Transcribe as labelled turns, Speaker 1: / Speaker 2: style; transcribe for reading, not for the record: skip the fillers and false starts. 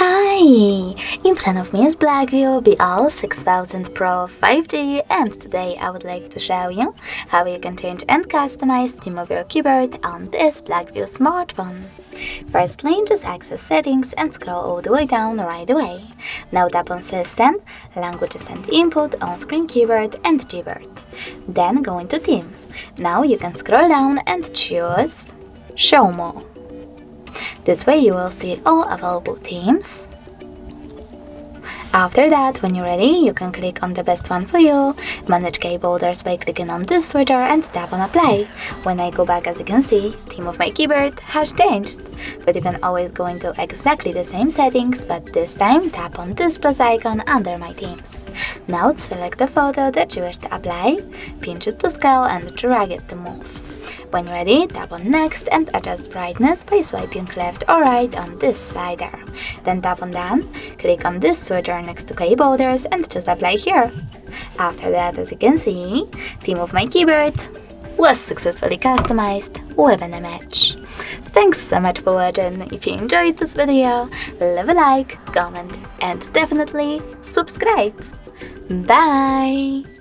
Speaker 1: Hi! In front of me is BLACKVIEW BL6000 PRO 5G, and today I would like to show you how you can change and customize the theme of your keyboard on this BLACKVIEW smartphone. Firstly, just access settings and scroll all the way down right away. Now tap on System, Languages and Input, On-Screen Keyboard and Gboard. Then go into Theme. Now you can scroll down and choose Show More. This way you will see all available themes. After that, when you're ready, you can click on the best one for you, manage keyboarders by clicking on this switcher and tap on Apply. When I go back, as you can see, theme of my keyboard has changed. But you can always go into exactly the same settings, but this time tap on this plus icon under my themes. Now select the photo that you wish to apply, pinch it to scale and drag it to move. When you're ready, tap on Next and adjust brightness by swiping left or right on this slider. Then tap on Done, click on this switcher next to keyboarders and just apply here. After that, as you can see, theme of my keyboard was successfully customized with an image. Thanks so much for watching. If you enjoyed this video, leave a like, comment and definitely subscribe. Bye!